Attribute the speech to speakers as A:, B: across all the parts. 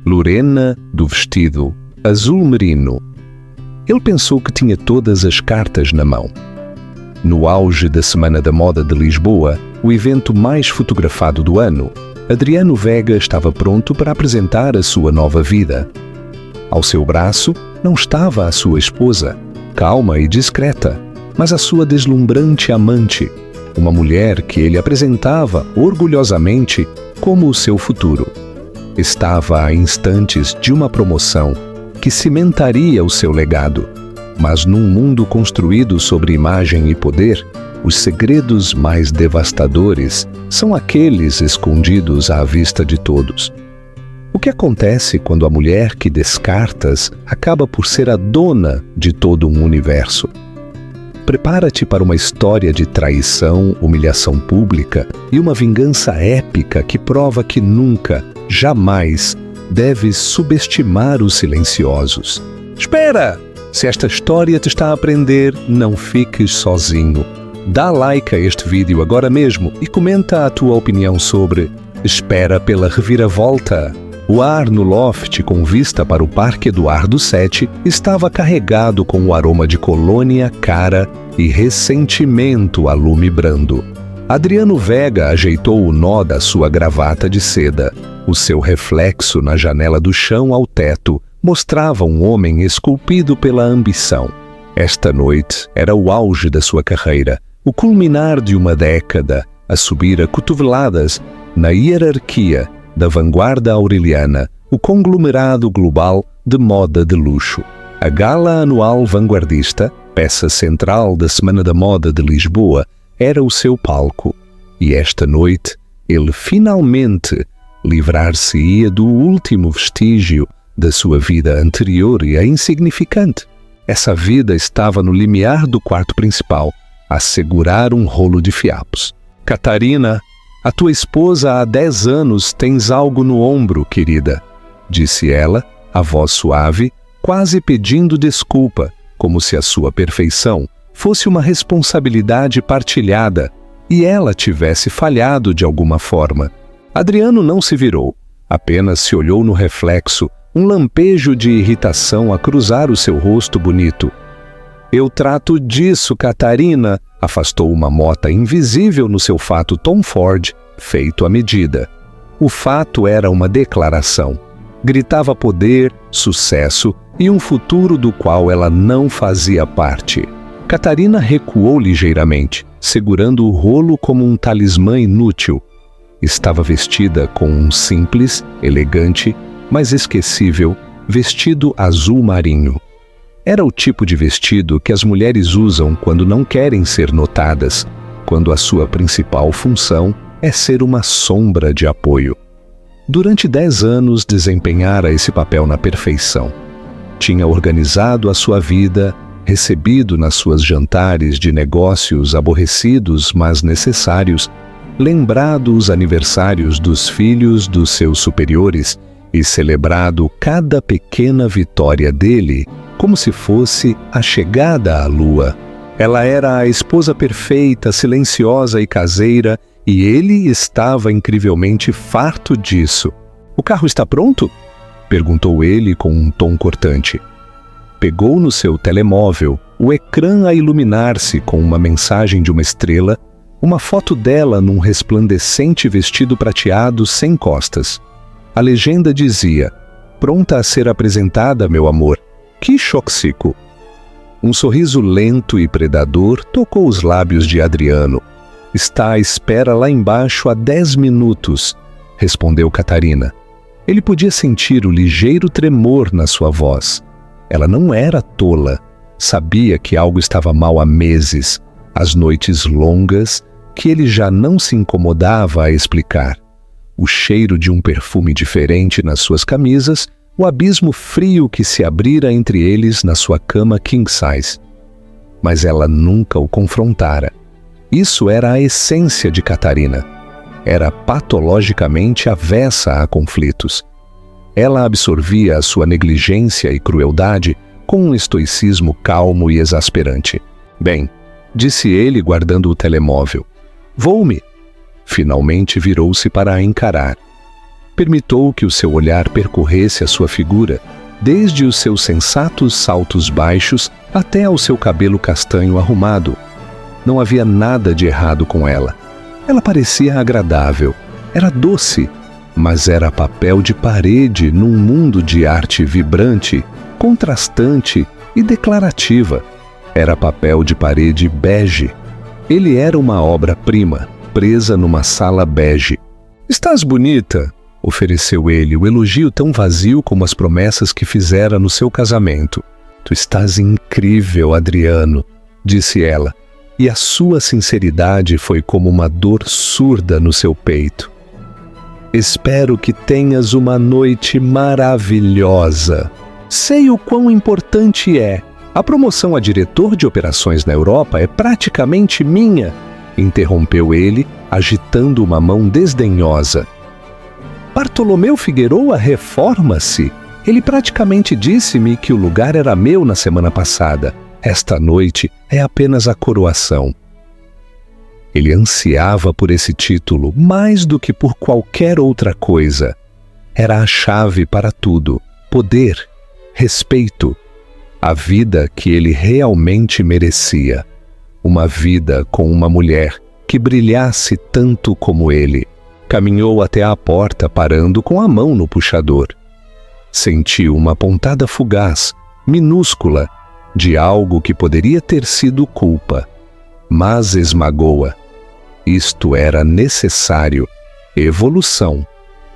A: Lorena do vestido azul merino. Ele pensou que tinha todas as cartas na mão. No auge da Semana da Moda de Lisboa, o evento mais fotografado do ano, Adriano Vega estava pronto para apresentar a sua nova vida. Ao seu braço não estava a sua esposa, calma e discreta, mas a sua deslumbrante amante, uma mulher que ele apresentava orgulhosamente como o seu futuro. Estava a instantes de uma promoção que cimentaria o seu legado, mas num mundo construído sobre imagem e poder, os segredos mais devastadores são aqueles escondidos à vista de todos. O que acontece quando a mulher que descartas acaba por ser a dona de todo um universo? Prepara-te para uma história de traição, humilhação pública e uma vingança épica que prova que nunca, jamais, deves subestimar os silenciosos. Espera! Se esta história te está a aprender, não fiques sozinho. Dá like a este vídeo agora mesmo e comenta a tua opinião sobre Espera pela Reviravolta. O ar no loft com vista para o Parque Eduardo VII estava carregado com o aroma de colônia cara e ressentimento a lume brando. Adriano Vega ajeitou o nó da sua gravata de seda. O seu reflexo na janela do chão ao teto mostrava um homem esculpido pela ambição. Esta noite era o auge da sua carreira, o culminar de uma década a subir a cotoveladas na hierarquia da vanguarda aureliana, o conglomerado global de moda de luxo. A gala anual vanguardista, peça central da Semana da Moda de Lisboa, era o seu palco. E esta noite ele finalmente livrar-se-ia do último vestígio da sua vida anterior e insignificante. Essa vida estava no limiar do quarto principal, a segurar um rolo de fiapos. Catarina, a tua esposa há 10 anos tens algo no ombro, querida, disse ela, a voz suave, quase pedindo desculpa, como se a sua perfeição fosse uma responsabilidade partilhada e ela tivesse falhado de alguma forma. Adriano não se virou, apenas se olhou no reflexo, um lampejo de irritação a cruzar o seu rosto bonito. Eu trato disso, Catarina, afastou uma mota invisível no seu fato Tom Ford, feito à medida. O fato era uma declaração. Gritava poder, sucesso e um futuro do qual ela não fazia parte. Catarina recuou ligeiramente, segurando o rolo como um talismã inútil. Estava vestida com um simples, elegante, mas esquecível vestido azul marinho. Era o tipo de vestido que as mulheres usam quando não querem ser notadas, quando a sua principal função é ser uma sombra de apoio. Durante 10 anos desempenhara esse papel na perfeição. Tinha organizado a sua vida, recebido nas suas jantares de negócios aborrecidos, mas necessários, lembrado os aniversários dos filhos dos seus superiores e celebrado cada pequena vitória dele como se fosse a chegada à lua. Ela era a esposa perfeita, silenciosa e caseira, e ele estava incrivelmente farto disso. O carro está pronto? Perguntou ele com um tom cortante. Pegou no seu telemóvel o ecrã a iluminar-se com uma mensagem de uma estrela, uma foto dela num resplandecente vestido prateado sem costas. A legenda dizia: pronta a ser apresentada, meu amor. Que choxico! Um sorriso lento e predador tocou os lábios de Adriano. Está à espera lá embaixo há 10 minutos, respondeu Catarina. Ele podia sentir o ligeiro tremor na sua voz. Ela não era tola. Sabia que algo estava mal há meses, as noites longas, que ele já não se incomodava a explicar. O cheiro de um perfume diferente nas suas camisas, o abismo frio que se abrira entre eles na sua cama king size. Mas ela nunca o confrontara. Isso era a essência de Catarina. Era patologicamente avessa a conflitos. Ela absorvia a sua negligência e crueldade com um estoicismo calmo e exasperante. Bem, disse ele guardando o telemóvel. Vou-me. Finalmente virou-se para a encarar. permitiu que o seu olhar percorresse a sua figura, desde os seus sensatos saltos baixos até ao seu cabelo castanho arrumado. Não havia nada de errado com ela. Ela parecia agradável, era doce, mas era papel de parede num mundo de arte vibrante, contrastante e declarativa. Era papel de parede bege. Ele era uma obra-prima, presa numa sala bege. "Estás bonita", ofereceu ele, o elogio tão vazio como as promessas que fizera no seu casamento. "Tu estás incrível, Adriano", disse ela, e a sua sinceridade foi como uma dor surda no seu peito. "Espero que tenhas uma noite maravilhosa. Sei o quão importante é. A promoção a diretor de operações na Europa é praticamente minha", interrompeu ele, agitando uma mão desdenhosa. "Bartolomeu Figueroa reforma-se. Ele praticamente disse-me que o lugar era meu na semana passada. Esta noite é apenas a coroação." Ele ansiava por esse título mais do que por qualquer outra coisa. Era a chave para tudo: poder, respeito, a vida que ele realmente merecia. Uma vida com uma mulher que brilhasse tanto como ele. Caminhou até a porta, parando com a mão no puxador. Sentiu uma pontada fugaz, minúscula, de algo que poderia ter sido culpa, mas esmagou-a. Isto era necessário. Evolução.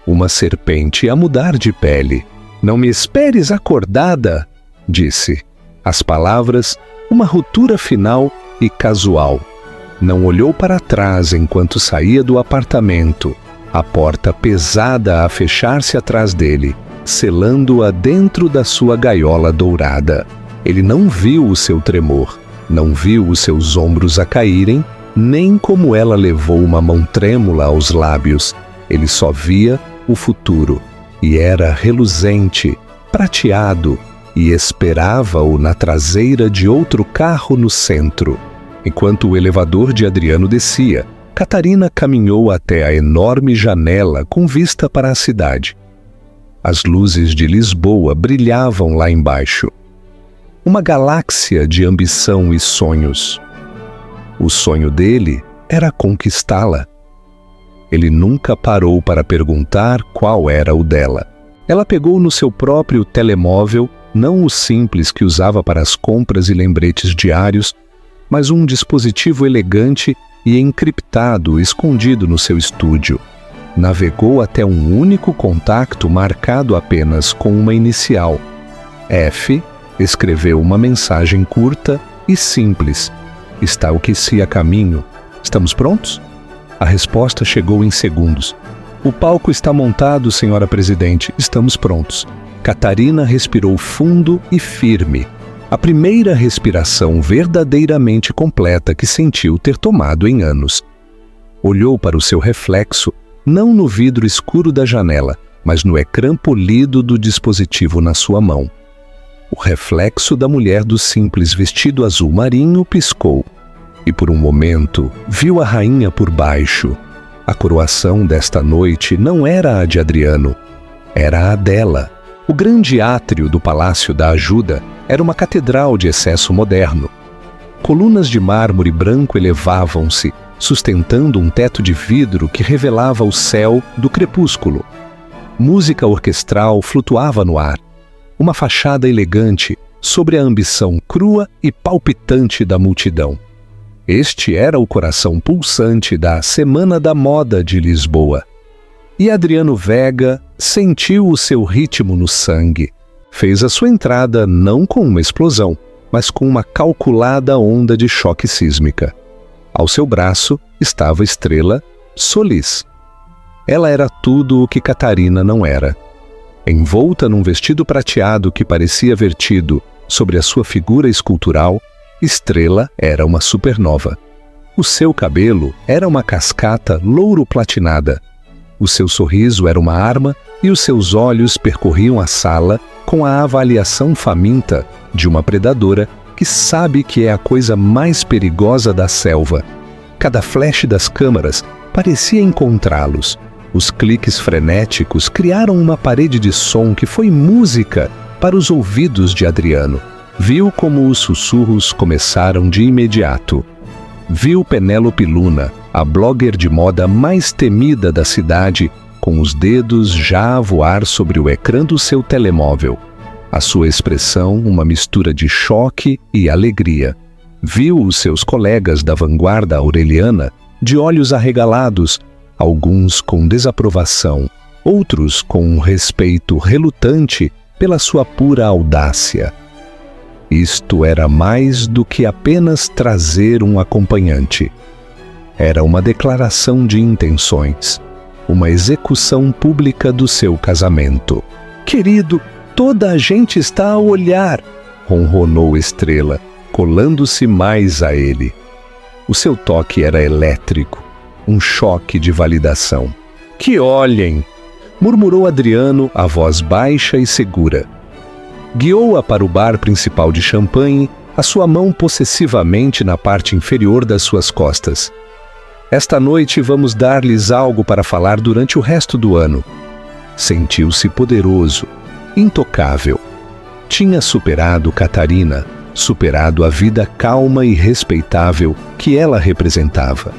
A: Uma serpente a mudar de pele. "Não me esperes acordada", disse. As palavras, uma ruptura final e casual. Não olhou para trás enquanto saía do apartamento, a porta pesada a fechar-se atrás dele, selando-a dentro da sua gaiola dourada. Ele não viu o seu tremor, não viu os seus ombros a caírem, nem como ela levou uma mão trêmula aos lábios. Ele só via o futuro, e era reluzente, prateado, e esperava-o na traseira de outro carro no centro. Enquanto o elevador de Adriano descia, Catarina caminhou até a enorme janela com vista para a cidade. As luzes de Lisboa brilhavam lá embaixo. Uma galáxia de ambição e sonhos. O sonho dele era conquistá-la. Ele nunca parou para perguntar qual era o dela. Ela pegou no seu próprio telemóvel, não o simples que usava para as compras e lembretes diários, mas um dispositivo elegante e encriptado escondido no seu estúdio. Navegou até um único contato marcado apenas com uma inicial. F. Escreveu uma mensagem curta e simples. "Está o que se a caminho. Estamos prontos?" A resposta chegou em segundos. "O palco está montado, senhora presidente. Estamos prontos." Catarina respirou fundo e firme. A primeira respiração verdadeiramente completa que sentiu ter tomado em anos. Olhou para o seu reflexo, não no vidro escuro da janela, mas no ecrã polido do dispositivo na sua mão. O reflexo da mulher do simples vestido azul marinho piscou, e por um momento viu a rainha por baixo. A coroação desta noite não era a de Adriano, era a dela. O grande átrio do Palácio da Ajuda era uma catedral de excesso moderno. Colunas de mármore branco elevavam-se, sustentando um teto de vidro que revelava o céu do crepúsculo. Música orquestral flutuava no ar. Uma fachada elegante sobre a ambição crua e palpitante da multidão. Este era o coração pulsante da Semana da Moda de Lisboa. E Adriano Vega sentiu o seu ritmo no sangue. Fez a sua entrada não com uma explosão, mas com uma calculada onda de choque sísmica. Ao seu braço estava a estrela Solis. Ela era tudo o que Catarina não era. Envolta num vestido prateado que parecia vertido sobre a sua figura escultural, Estrela era uma supernova. O seu cabelo era uma cascata louro-platinada. O seu sorriso era uma arma e os seus olhos percorriam a sala com a avaliação faminta de uma predadora que sabe que é a coisa mais perigosa da selva. Cada flash das câmaras parecia encontrá-los. Os cliques frenéticos criaram uma parede de som que foi música para os ouvidos de Adriano. Viu como os sussurros começaram de imediato. Viu Penélope Luna, a blogger de moda mais temida da cidade, com os dedos já a voar sobre o ecrã do seu telemóvel. A sua expressão, uma mistura de choque e alegria. Viu os seus colegas da vanguarda aureliana de olhos arregalados, alguns com desaprovação, outros com um respeito relutante pela sua pura audácia. Isto era mais do que apenas trazer um acompanhante. Era uma declaração de intenções, uma execução pública do seu casamento. "Querido, toda a gente está a olhar", ronronou Estrela, colando-se mais a ele. O seu toque era elétrico, um choque de validação. "Que olhem!", murmurou Adriano, a voz baixa e segura. Guiou-a para o bar principal de champanhe, a sua mão possessivamente na parte inferior das suas costas. "Esta noite vamos dar-lhes algo para falar durante o resto do ano." Sentiu-se poderoso, intocável. Tinha superado Catarina, superado a vida calma e respeitável que ela representava.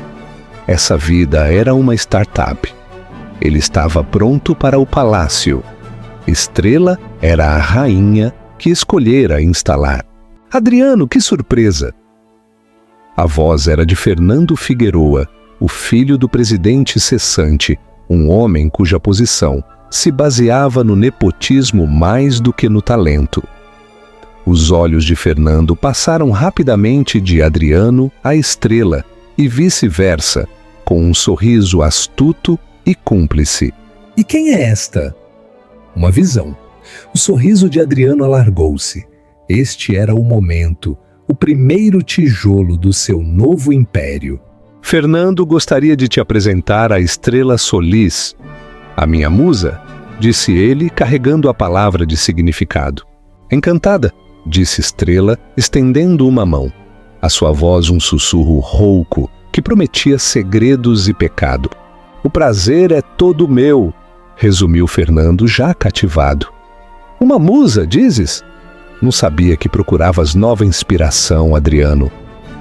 A: Essa vida era uma startup. Ele estava pronto para o palácio. Estrela era a rainha que escolhera instalar. "Adriano, que surpresa!" A voz era de Fernando Figueroa, o filho do presidente cessante, um homem cuja posição se baseava no nepotismo mais do que no talento. Os olhos de Fernando passaram rapidamente de Adriano a Estrela e vice-versa, com um sorriso astuto e cúmplice. "E quem é esta?" Uma visão. O sorriso de Adriano alargou-se. Este era o momento, o primeiro tijolo do seu novo império. "Fernando gostaria de te apresentar a Estrela Solis, a minha musa", disse ele, carregando a palavra de significado. "Encantada", disse Estrela, estendendo uma mão. A sua voz um sussurro rouco que prometia segredos e pecado. "O prazer é todo meu", resumiu Fernando, já cativado. "Uma musa, dizes?" Não sabia que procuravas nova inspiração, Adriano.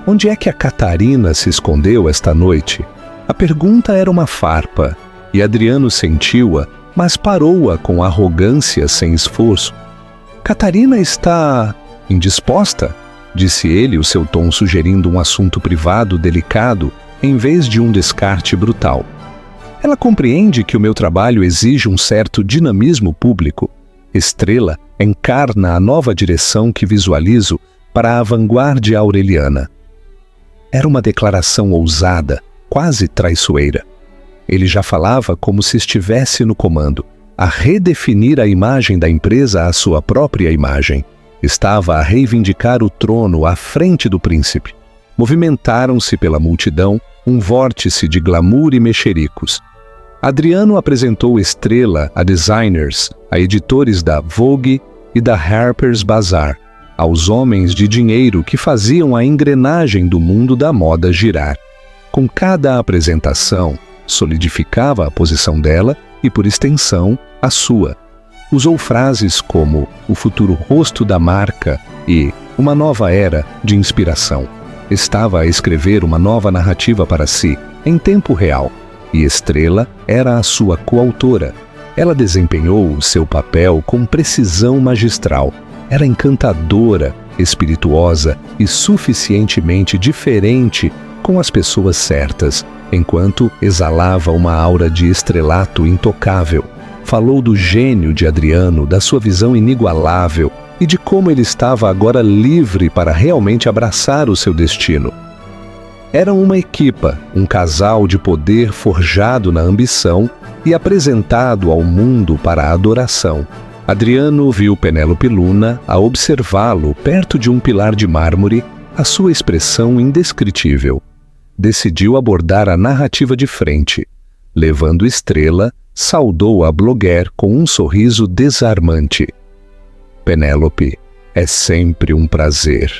A: Onde é que a Catarina se escondeu esta noite? A pergunta era uma farpa, e Adriano sentiu-a, mas parou-a com arrogância sem esforço. "Catarina está indisposta?", disse ele, o seu tom sugerindo um assunto privado delicado, em vez de um descarte brutal. "Ela compreende que o meu trabalho exige um certo dinamismo público. Estrela encarna a nova direção que visualizo para a vanguarda aureliana." Era uma declaração ousada, quase traiçoeira. Ele já falava como se estivesse no comando, a redefinir a imagem da empresa à sua própria imagem. Estava a reivindicar o trono à frente do príncipe. Movimentaram-se pela multidão um vórtice de glamour e mexericos. Adriano apresentou Estrela a designers, a editores da Vogue e da Harper's Bazaar, aos homens de dinheiro que faziam a engrenagem do mundo da moda girar. Com cada apresentação, solidificava a posição dela e, por extensão, a sua. Usou frases como "o futuro rosto da marca" e "uma nova era de inspiração". Estava a escrever uma nova narrativa para si, em tempo real, e Estrela era a sua coautora. Ela desempenhou o seu papel com precisão magistral. Era encantadora, espirituosa e suficientemente diferente com as pessoas certas, enquanto exalava uma aura de estrelato intocável. Falou do gênio de Adriano, da sua visão inigualável e de como ele estava agora livre para realmente abraçar o seu destino. Eram uma equipa, um casal de poder forjado na ambição e apresentado ao mundo para a adoração. Adriano viu Penélope Luna a observá-lo perto de um pilar de mármore, a sua expressão indescritível. Decidiu abordar a narrativa de frente. Levando Estrela, saudou a blogueira com um sorriso desarmante. "Penélope, é sempre um prazer.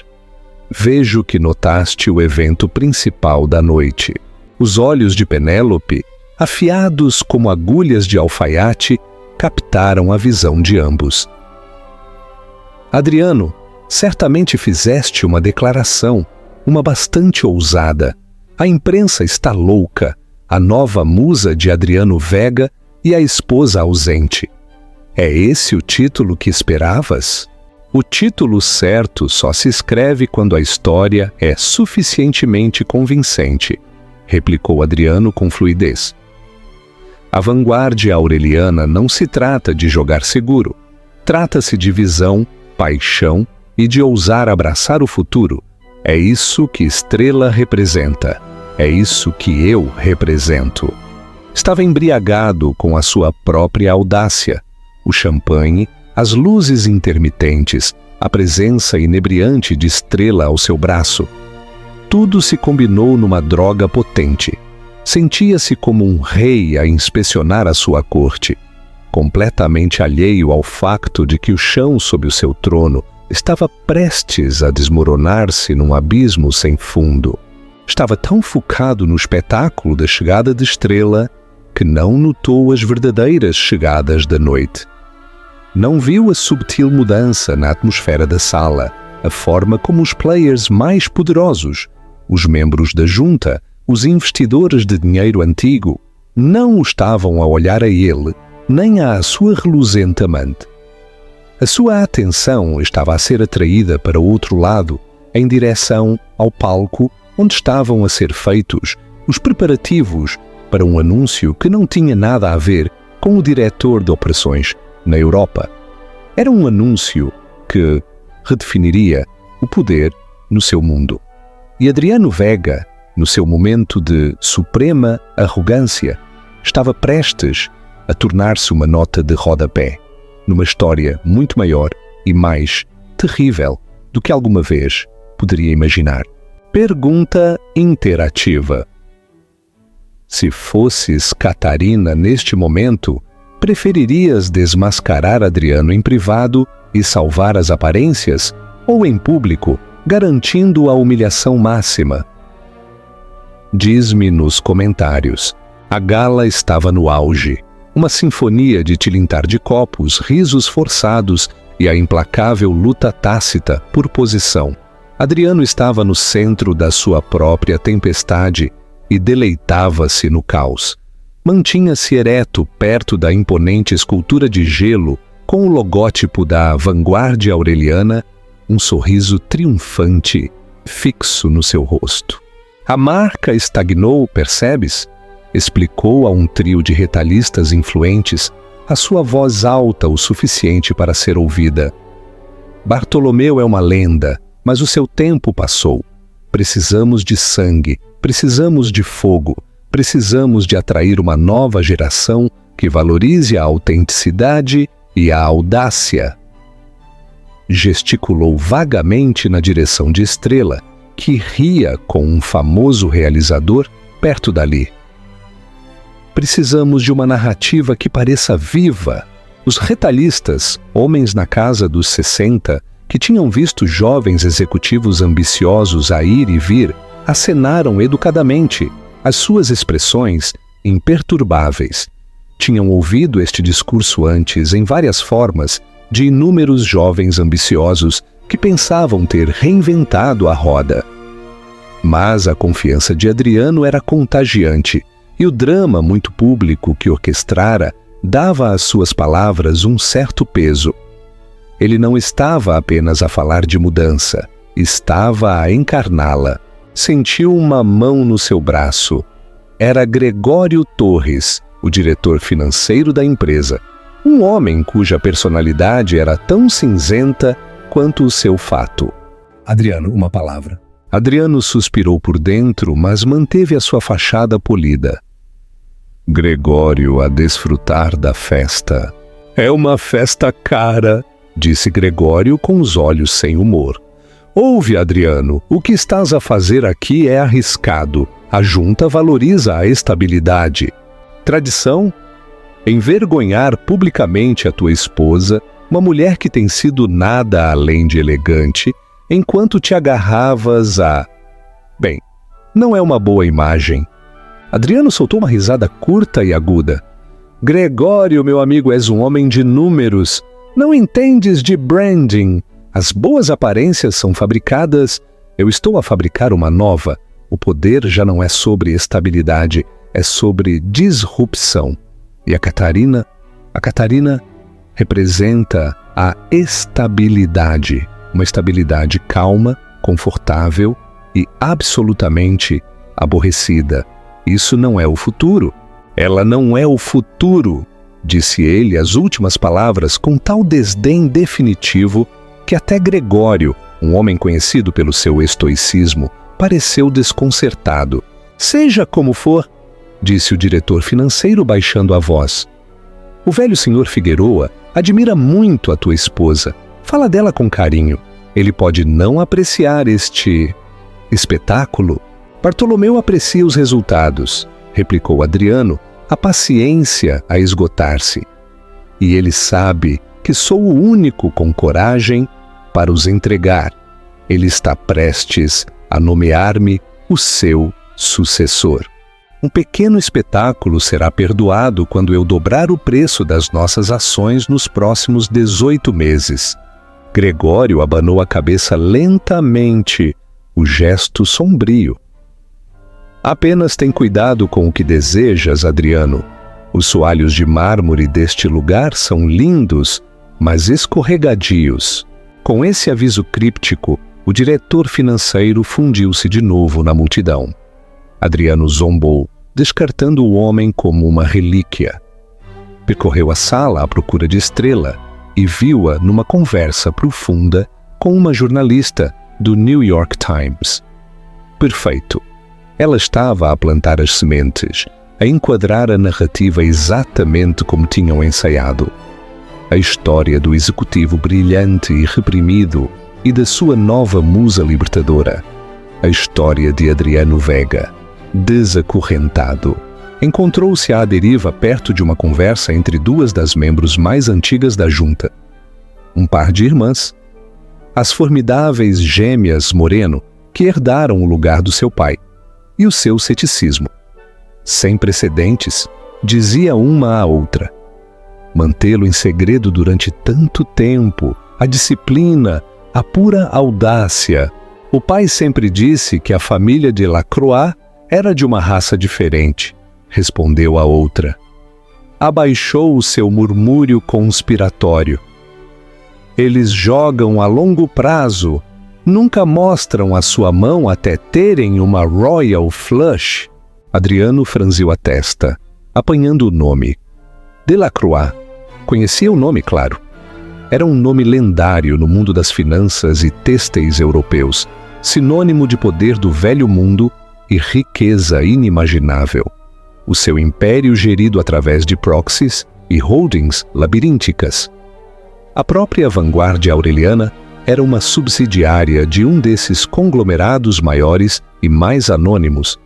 A: Vejo que notaste o evento principal da noite." Os olhos de Penélope afiados como agulhas de alfaiate, captaram a visão de ambos. Adriano, certamente fizeste uma declaração, uma bastante ousada. A imprensa está louca, a nova musa de Adriano Vega e a esposa ausente. É esse o título que esperavas? O título certo só se escreve quando a história é suficientemente convincente, replicou Adriano com fluidez. A vanguarda aureliana não se trata de jogar seguro. Trata-se de visão, paixão e de ousar abraçar o futuro. É isso que Estrela representa. É isso que eu represento. Estava embriagado com a sua própria audácia. O champanhe, as luzes intermitentes, a presença inebriante de Estrela ao seu braço. Tudo se combinou numa droga potente. Sentia-se como um rei a inspecionar a sua corte, completamente alheio ao facto de que o chão sob o seu trono estava prestes a desmoronar-se num abismo sem fundo. Estava tão focado no espetáculo da chegada de Estrela que não notou as verdadeiras chegadas da noite. Não viu a subtil mudança na atmosfera da sala, a forma como os players mais poderosos, os membros da junta, os investidores de dinheiro antigo, não o estavam a olhar a ele, nem à sua reluzente amante. A sua atenção estava a ser atraída para o outro lado, em direção ao palco onde estavam a ser feitos os preparativos para um anúncio que não tinha nada a ver com o diretor de operações na Europa. Era um anúncio que redefiniria o poder no seu mundo. E Adriano Vega, no seu momento de suprema arrogância, estava prestes a tornar-se uma nota de rodapé, numa história muito maior e mais terrível do que alguma vez poderia imaginar. Pergunta interativa. Se fosses Catarina neste momento, preferirias desmascarar Adriano em privado e salvar as aparências, ou em público, garantindo a humilhação máxima? Diz-me nos comentários. A gala estava no auge. Uma sinfonia de tilintar de copos, risos forçados e a implacável luta tácita por posição. Adriano estava no centro da sua própria tempestade e deleitava-se no caos. Mantinha-se ereto perto da imponente escultura de gelo com o logótipo da vanguarda aureliana, um sorriso triunfante fixo no seu rosto. A marca estagnou, percebes? Explicou a um trio de retalhistas influentes, a sua voz alta o suficiente para ser ouvida. Bartolomeu é uma lenda, mas o seu tempo passou. Precisamos de sangue, precisamos de fogo, precisamos de atrair uma nova geração que valorize a autenticidade e a audácia. Gesticulou vagamente na direção de Estrela, que ria com um famoso realizador perto dali. Precisamos de uma narrativa que pareça viva. Os retalhistas, homens na casa dos 60, que tinham visto jovens executivos ambiciosos a ir e vir, acenaram educadamente, as suas expressões imperturbáveis. Tinham ouvido este discurso antes em várias formas de inúmeros jovens ambiciosos que pensavam ter reinventado a roda. Mas a confiança de Adriano era contagiante, e o drama muito público que orquestrara dava às suas palavras um certo peso. Ele não estava apenas a falar de mudança, estava a encarná-la. Sentiu uma mão no seu braço. Era Gregório Torres, o diretor financeiro da empresa, um homem cuja personalidade era tão cinzenta quanto o seu fato.
B: Adriano, uma palavra.
A: Adriano suspirou por dentro, mas manteve a sua fachada polida. Gregório a desfrutar da festa. É uma festa cara, disse Gregório com os olhos sem humor. Ouve, Adriano, o que estás a fazer aqui é arriscado. A junta valoriza a estabilidade. Tradição? Envergonhar publicamente a tua esposa, uma mulher que tem sido nada além de elegante, enquanto te agarravas a... Bem, não é uma boa imagem. Adriano soltou uma risada curta e aguda. Gregório, meu amigo, és um homem de números. Não entendes de branding. As boas aparências são fabricadas. Eu estou a fabricar uma nova. O poder já não é sobre estabilidade, é sobre disrupção. E a Catarina representa a estabilidade. Uma estabilidade calma, confortável e absolutamente aborrecida. Isso não é o futuro. Ela não é o futuro, disse ele as últimas palavras com tal desdém definitivo que até Gregório, um homem conhecido pelo seu estoicismo, pareceu desconcertado. Seja como for, disse o diretor financeiro baixando a voz. O velho senhor Figueroa admira muito a tua esposa. Fala dela com carinho. Ele pode não apreciar este espetáculo. Bartolomeu aprecia os resultados, replicou Adriano, a paciência a esgotar-se. E ele sabe que sou o único com coragem para os entregar. Ele está prestes a nomear-me o seu sucessor. Um pequeno espetáculo será perdoado quando eu dobrar o preço das nossas ações nos próximos 18 meses. Gregório abanou a cabeça lentamente, o gesto sombrio. Apenas tem cuidado com o que desejas, Adriano. Os soalhos de mármore deste lugar são lindos, mas escorregadios. Com esse aviso críptico, o diretor financeiro fundiu-se de novo na multidão. Adriano zombou, descartando o homem como uma relíquia. Percorreu a sala à procura de Estrela e viu-a numa conversa profunda com uma jornalista do New York Times. Perfeito. Ela estava a plantar as sementes, a enquadrar a narrativa exatamente como tinham ensaiado. A história do executivo brilhante e reprimido e da sua nova musa libertadora. A história de Adriano Vega, desacorrentado. Encontrou-se à deriva perto de uma conversa entre duas das membros mais antigas da junta. Um par de irmãs. As formidáveis gêmeas Moreno, que herdaram o lugar do seu pai. E o seu ceticismo. Sem precedentes, dizia uma à outra. Mantê-lo em segredo durante tanto tempo, a disciplina, a pura audácia. O pai sempre disse que a família de Lacroix era de uma raça diferente, respondeu a outra. Abaixou o seu murmúrio conspiratório. Eles jogam a longo prazo, nunca mostram a sua mão até terem uma Royal Flush. Adriano franziu a testa, apanhando o nome. Delacroix. Conhecia o nome, claro. Era um nome lendário no mundo das finanças e têxteis europeus, sinônimo de poder do velho mundo e riqueza inimaginável. O seu império gerido através de proxies e holdings labirínticas. A própria vanguarda aureliana era uma subsidiária de um desses conglomerados maiores e mais anônimos.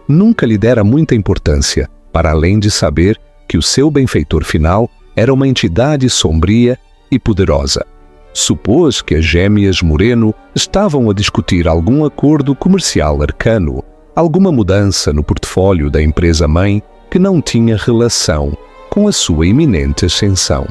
A: Nunca lhe dera muita importância, para além de saber que o seu benfeitor final era uma entidade sombria e poderosa. Supôs que as gêmeas Moreno estavam a discutir algum acordo comercial arcano, alguma mudança no portfólio da empresa-mãe que não tinha relação com a sua iminente ascensão.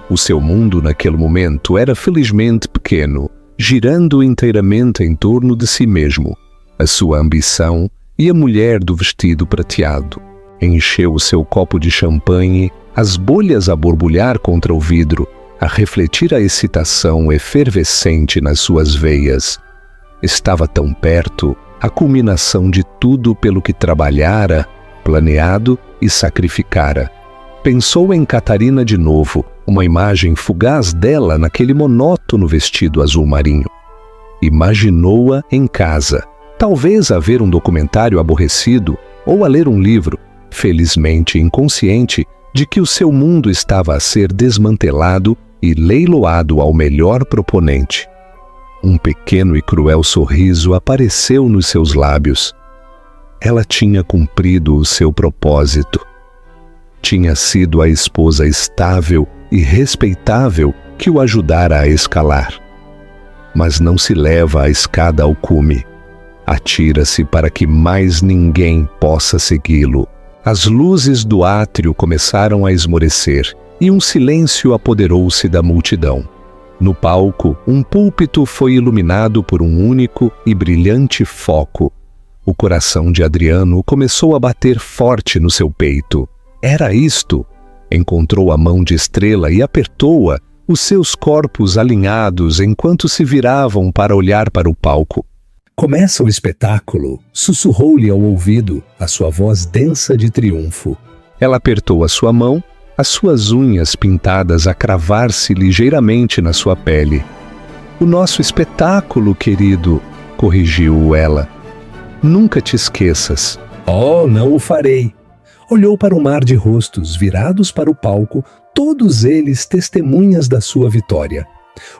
A: O seu mundo naquele momento era felizmente pequeno, girando inteiramente em torno de si mesmo. A sua ambição e a mulher do vestido prateado. Encheu o seu copo de champanhe, as bolhas a borbulhar contra o vidro, a refletir a excitação efervescente nas suas veias. Estava tão perto a culminação de tudo pelo que trabalhara, planeado e sacrificara. Pensou em Catarina de novo, uma imagem fugaz dela naquele monótono vestido azul marinho. Imaginou-a em casa, talvez a ver um documentário aborrecido ou a ler um livro, felizmente inconsciente de que o seu mundo estava a ser desmantelado e leiloado ao melhor proponente. Um pequeno e cruel sorriso apareceu nos seus lábios. Ela tinha cumprido o seu propósito. Tinha sido a esposa estável e respeitável que o ajudara a escalar. Mas não se leva a escada ao cume. Atira-se para que mais ninguém possa segui-lo. As luzes do átrio começaram a esmorecer e um silêncio apoderou-se da multidão. No palco, um púlpito foi iluminado por um único e brilhante foco. O coração de Adriano começou a bater forte no seu peito. Era isto. Encontrou a mão de Estrela e apertou-a, os seus corpos alinhados enquanto se viravam para olhar para o palco.
B: Começa o espetáculo, sussurrou-lhe ao ouvido, a sua voz densa de triunfo.
A: Ela apertou a sua mão, as suas unhas pintadas a cravar-se ligeiramente na sua pele. O nosso espetáculo, querido, corrigiu ela. Nunca te esqueças.
B: Oh, não o farei. Olhou para o mar de rostos virados para o palco, todos eles testemunhas da sua vitória.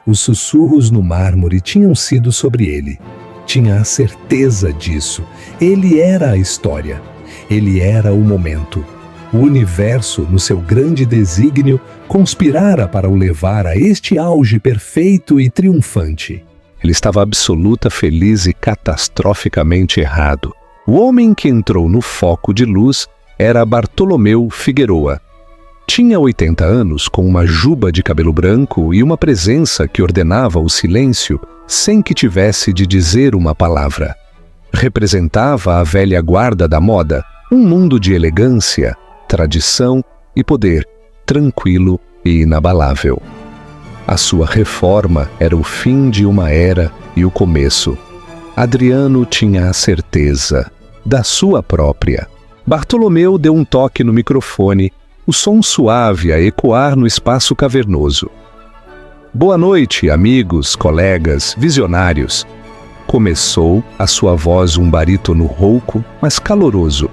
B: Os sussurros no mármore tinham sido sobre ele. Tinha a certeza disso. Ele era a história. Ele era o momento. O universo, no seu grande desígnio, conspirara para o levar a este auge perfeito e triunfante.
A: Ele estava absoluta, feliz e catastroficamente errado. O homem que entrou no foco de luz era Bartolomeu Figueroa. Tinha 80 anos, com uma juba de cabelo branco e uma presença que ordenava o silêncio sem que tivesse de dizer uma palavra. Representava a velha guarda da moda, um mundo de elegância, tradição e poder, tranquilo e inabalável. A sua reforma era o fim de uma era e o começo. Adriano tinha a certeza da sua própria. Bartolomeu deu um toque no microfone, o som suave a ecoar no espaço cavernoso. Boa noite, amigos, colegas, visionários. Começou a sua voz um barítono rouco, mas caloroso.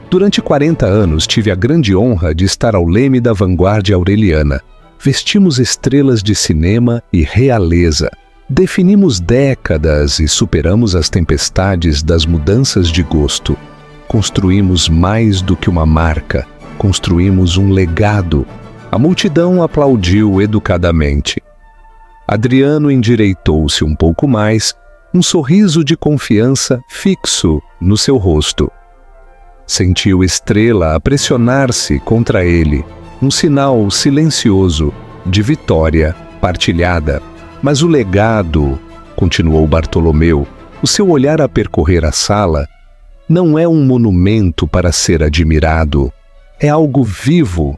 A: Durante 40 anos tive a grande honra de estar ao leme da vanguarda aureliana. Vestimos estrelas de cinema e realeza. Definimos décadas e superamos as tempestades das mudanças de gosto. Construímos mais do que uma marca. Construímos um legado. A multidão aplaudiu educadamente. Adriano endireitou-se um pouco mais, um sorriso de confiança fixo no seu rosto. Sentiu Estrela a pressionar-se contra ele, um sinal silencioso de vitória partilhada. Mas o legado, continuou Bartolomeu, o seu olhar a percorrer a sala, não é um monumento para ser admirado. É algo vivo,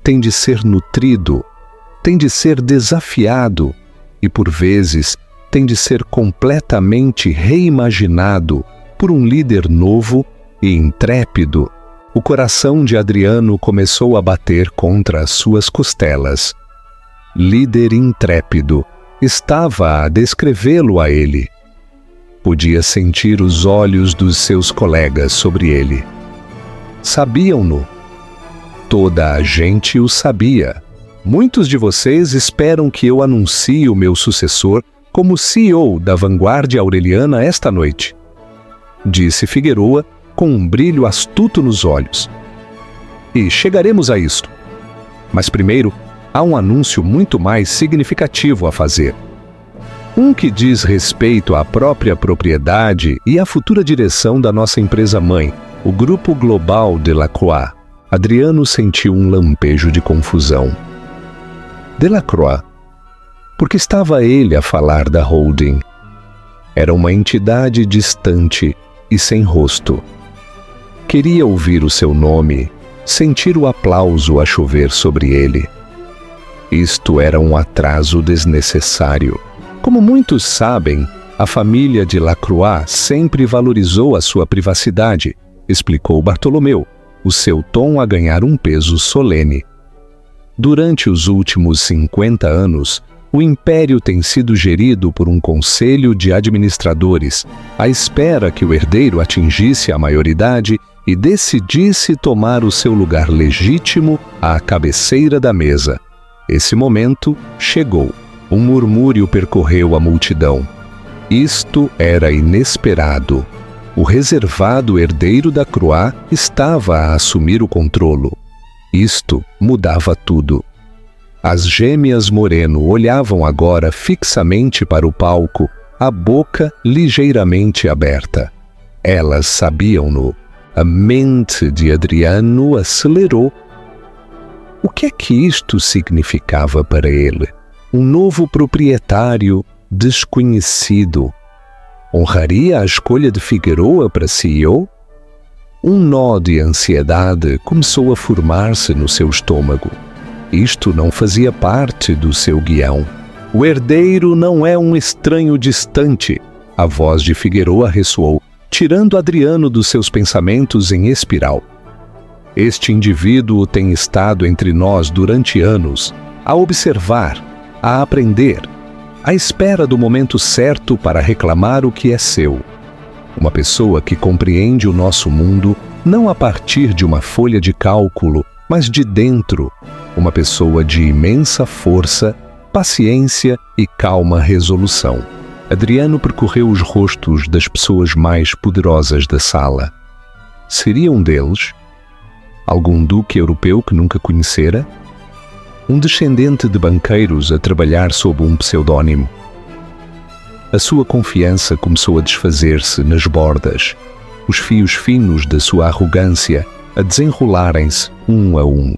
A: tem de ser nutrido, tem de ser desafiado e, por vezes, tem de ser completamente reimaginado por um líder novo e intrépido. O coração de Adriano começou a bater contra as suas costelas. Líder intrépido, estava a descrevê-lo a ele. Podia sentir os olhos dos seus colegas sobre ele. Sabiam-no. Toda a gente o sabia. Muitos de vocês esperam que eu anuncie o meu sucessor como CEO da vanguarda aureliana esta noite, disse Figueroa com um brilho astuto nos olhos. E chegaremos a isto. Mas primeiro, há um anúncio muito mais significativo a fazer. Um que diz respeito à própria propriedade e à futura direção da nossa empresa-mãe, o Grupo Global Delacroix. Adriano sentiu um lampejo de confusão. Delacroix? Por que estava ele a falar da holding? Era uma entidade distante e sem rosto. Queria ouvir o seu nome, sentir o aplauso a chover sobre ele. Isto era um atraso desnecessário. Como muitos sabem, a família de Lacroix sempre valorizou a sua privacidade, explicou Bartolomeu, o seu tom a ganhar um peso solene. Durante os últimos 50 anos, o império tem sido gerido por um conselho de administradores, à espera que o herdeiro atingisse a maioridade e decidisse tomar o seu lugar legítimo à cabeceira da mesa. Esse momento chegou. Um murmúrio percorreu a multidão. Isto era inesperado. O reservado herdeiro da Croix estava a assumir o controlo. Isto mudava tudo. As gêmeas Moreno olhavam agora fixamente para o palco, a boca ligeiramente aberta. Elas sabiam-no. A mente de Adriano acelerou. O que é que isto significava para ele? Um novo proprietário desconhecido. Honraria a escolha de Figueroa para CEO? Um nó de ansiedade começou a formar-se no seu estômago. Isto não fazia parte do seu guião. O herdeiro não é um estranho distante. A voz de Figueroa ressoou, tirando Adriano dos seus pensamentos em espiral. Este indivíduo tem estado entre nós durante anos, a observar, a aprender, à espera do momento certo para reclamar o que é seu. Uma pessoa que compreende o nosso mundo não a partir de uma folha de cálculo, mas de dentro. Uma pessoa de imensa força, paciência e calma resolução. Adriano percorreu os rostos das pessoas mais poderosas da sala. Seria um deles? Algum duque europeu que nunca conhecera? Um descendente de banqueiros a trabalhar sob um pseudônimo? A sua confiança começou a desfazer-se nas bordas, os fios finos da sua arrogância a desenrolarem-se um a um.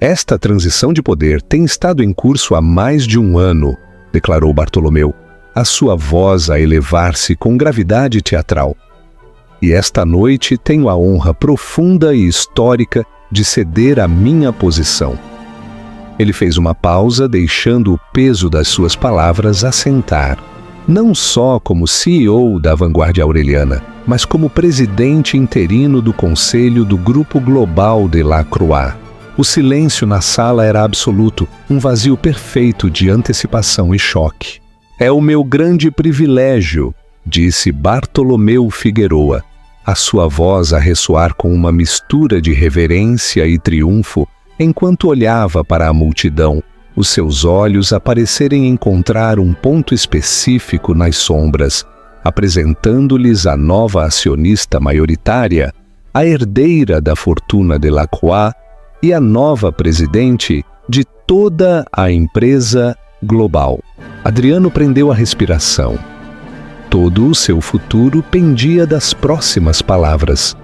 A: Esta transição de poder tem estado em curso há mais de um ano, declarou Bartolomeu, a sua voz a elevar-se com gravidade teatral. E esta noite tenho a honra profunda e histórica de ceder a minha posição. Ele fez uma pausa, deixando o peso das suas palavras assentar, não só como CEO da Vanguardia Aureliana, mas como presidente interino do Conselho do Grupo Global de Lacroix. O silêncio na sala era absoluto, um vazio perfeito de antecipação e choque. É o meu grande privilégio, disse Bartolomeu Figueroa, a sua voz a ressoar com uma mistura de reverência e triunfo, enquanto olhava para a multidão, os seus olhos a parecerem encontrar um ponto específico nas sombras, apresentando-lhes a nova acionista maioritária, a herdeira da fortuna de Lacroix e a nova presidente de toda a empresa global. Adriano prendeu a respiração. Todo o seu futuro pendia das próximas palavras.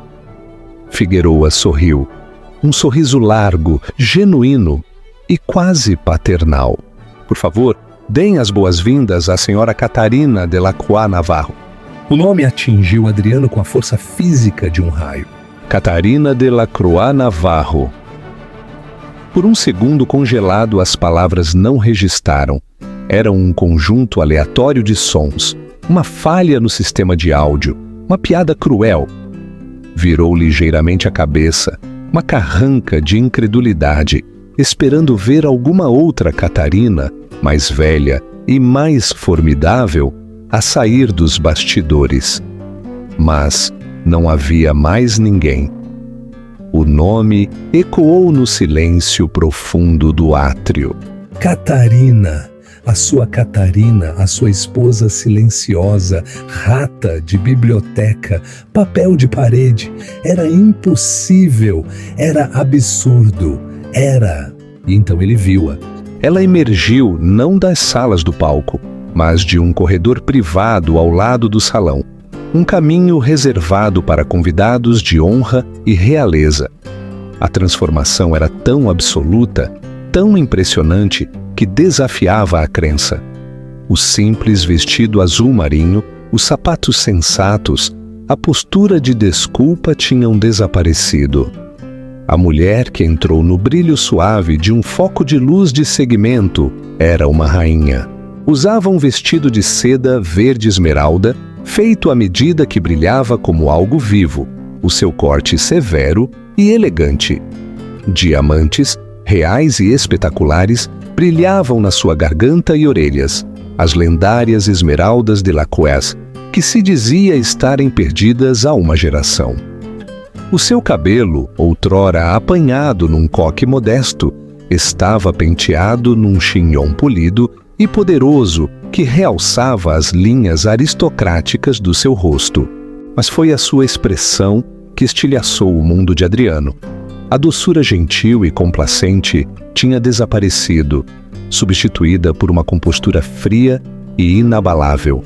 A: Figueroa sorriu. Um sorriso largo, genuíno e quase paternal. Por favor, deem as boas-vindas à senhora Catarina de Lacroix Navarro.
B: O nome atingiu Adriano com a força física de um raio.
A: Catarina de Lacroix Navarro. Por um segundo congelado, as palavras não registraram. Era um conjunto aleatório de sons, uma falha no sistema de áudio, uma piada cruel. Virou ligeiramente a cabeça, uma carranca de incredulidade, esperando ver alguma outra Catarina, mais velha e mais formidável, a sair dos bastidores. Mas não havia mais ninguém. O nome ecoou no silêncio profundo do átrio.
B: Catarina! A sua Catarina, a sua esposa silenciosa, rata de biblioteca, papel de parede. Era impossível, era absurdo, era... E então ele viu-a. Ela emergiu não das salas do palco, mas de um corredor privado ao lado do salão. Um caminho reservado para convidados de honra e realeza. A transformação era tão absoluta, tão impressionante, que desafiava a crença. O simples vestido azul marinho, os sapatos sensatos, a postura de desculpa tinham desaparecido. A mulher que entrou no brilho suave de um foco de luz de segmento era uma rainha. Usava um vestido de seda verde esmeralda, feito à medida que brilhava como algo vivo, o seu corte severo e elegante. Diamantes, reais e espetaculares, brilhavam na sua garganta e orelhas, as lendárias esmeraldas de Lacroix, que se dizia estarem perdidas há uma geração. O seu cabelo, outrora apanhado num coque modesto, estava penteado num chignon polido e poderoso que realçava as linhas aristocráticas do seu rosto. Mas foi a sua expressão que estilhaçou o mundo de Adriano. A doçura gentil e complacente tinha desaparecido, substituída por uma compostura fria e inabalável.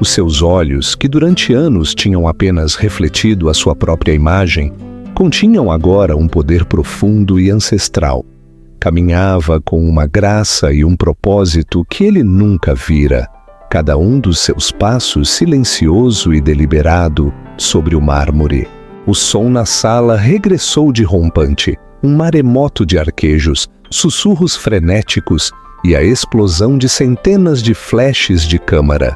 A: Os seus olhos, que durante anos tinham apenas refletido a sua própria imagem, continham agora um poder profundo e ancestral. Caminhava com uma graça e um propósito que ele nunca vira, cada um dos seus passos silencioso e deliberado sobre o mármore. O som na sala regressou de rompante, um maremoto de arquejos, sussurros frenéticos e a explosão de centenas de flashes de câmara.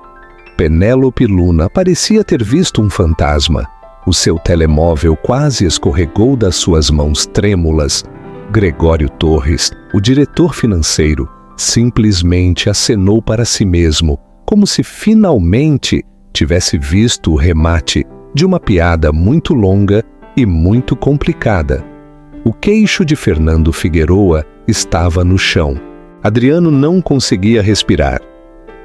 A: Penélope Luna parecia ter visto um fantasma. O seu telemóvel quase escorregou das suas mãos trêmulas. Gregório Torres, o diretor financeiro, simplesmente acenou para si mesmo, como se finalmente tivesse visto o remate de uma piada muito longa e muito complicada. O queixo de Fernando Figueroa estava no chão. Adriano não conseguia respirar.